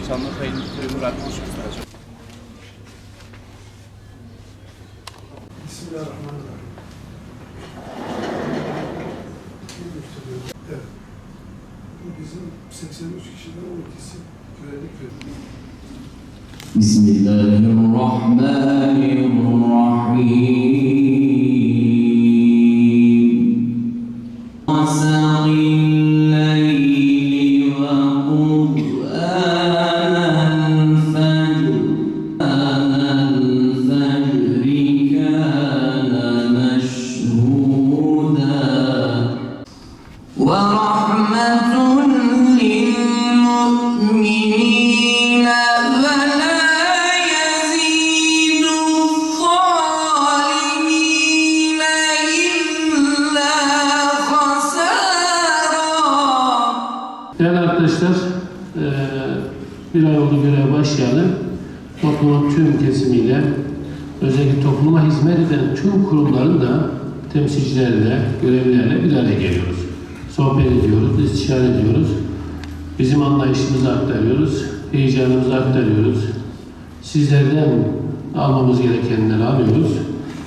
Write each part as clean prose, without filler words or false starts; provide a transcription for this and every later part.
Çanlıkaya'nın köy Murat Kuşkusu. Bismillahirrahmanirrahim. Evet. Bu bizim 83 kişiden 12'si güvenlik veriyor. ورحمة للمؤمنين ولا يزيد الظالمين إلا خسارا. Değerli arkadaşlar, bir ay oldu göreve başlayalı. Toplumun tüm kesimiyle, özellikle topluma hizmet eden tüm kurumların da temsilcileriyle, görevlilerle bir araya geliyoruz. Sohbet ediyoruz, istişare ediyoruz. Bizim anlayışımızı aktarıyoruz, heyecanımızı aktarıyoruz. Sizlerden almamız gerekenleri alıyoruz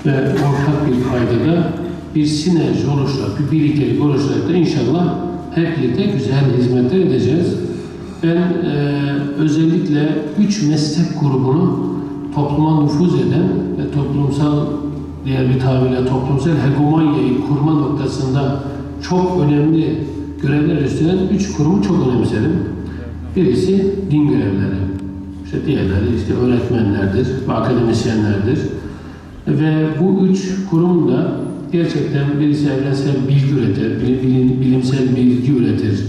ve ortak bir paydada bir sinerji oluşturarak, bir birliktelik oluşturarak da inşallah hep birlikte güzel hizmetler edeceğiz. Ben özellikle 3 meslek grubunu topluma nüfuz eden ve toplumsal, diğer bir tabirle toplumsal hegemonyayı kurma noktasında çok önemli görevler üstlenen 3 kurumu çok önemserim. Birisi din görevlileri, işte diğerleri işte öğretmenlerdir ve akademisyenlerdir. Ve bu 3 kurum da gerçekten birisi evrensel bilgi üretir, bilimsel bilgi üretir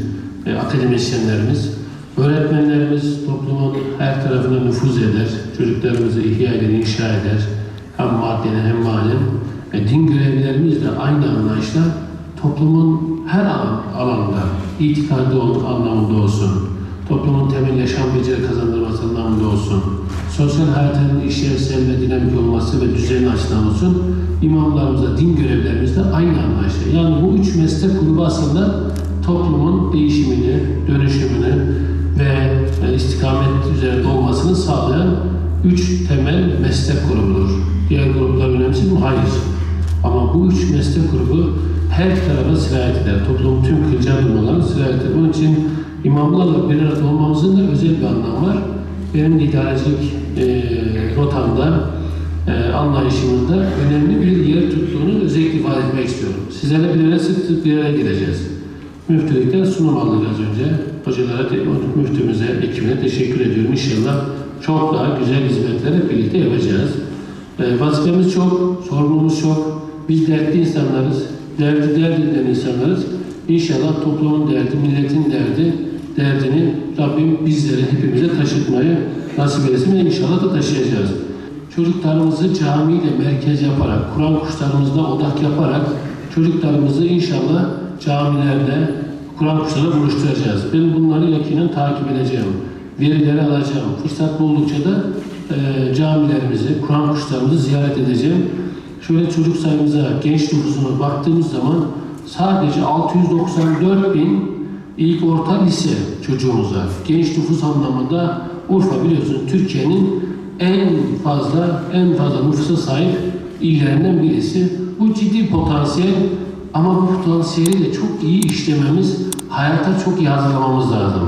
akademisyenlerimiz. Öğretmenlerimiz toplumun her tarafına nüfuz eder, çocuklarımızı ihya eder, inşa eder. Hem madden hem manen. Din görevlilerimiz de aynı anlayışla toplumun her alanda, itikadı anlamında olsun, toplumun temel yaşam beceri kazandırması anlamında olsun, sosyal hayatın işlevsel ve dinamik olması ve düzenli açıdan olsun, imamlarımızla, din görevlilerimizle aynı anlayışla. Yani bu 3 meslek grubu aslında toplumun değişimini, dönüşümünü ve istikamet üzerinde olmasını sağlayan 3 temel meslek grubudur. Diğer gruplar önemsiz mi? Hayır. Ama bu 3 meslek grubu her tarafa sirayet eder. Toplumun tüm kılcal durumlarına sirayet eder. Onun için imamlarla bir arada olmamızın da özel bir anlamı var. Benim idarecilik rotamda, anlayışımında önemli bir yer tuttuğunu özellikle ifade etmek istiyorum. Sizlerle bir araya sık sık bir araya geleceğiz. Müftülükten sunum aldık az önce. Hocalara, müftümüze, ekibine teşekkür ediyorum. İnşallah çok daha güzel hizmetler hep birlikte yapacağız. Vazifemiz çok, sorumluluğumuz çok. Biz dertli insanlarız, dert eden insanlarız. İnşallah toplumun derdi, milletin derdini Rabbim bizlere, hepimize taşıtmayı nasip etsin ve inşallah da taşıyacağız. Çocuklarımızı camiyi de merkez yaparak, Kur'an kurslarımızda odak yaparak çocuklarımızı inşallah camilerde, Kur'an kurslarında buluşturacağız. Ben bunları yakinen takip edeceğim, verileri alacağım. Fırsat buldukça da camilerimizi, Kur'an kurslarımızı ziyaret edeceğim. Şöyle çocuk sayımıza, genç nüfusuna baktığımız zaman sadece 694.000 ilk orta lise çocuğumuz var. Genç nüfus anlamında Urfa biliyorsunuz Türkiye'nin en fazla nüfusa sahip illerinden birisi. Bu ciddi potansiyel ama bu potansiyeli de çok iyi işlememiz, hayata çok iyi hazırlamamız lazım.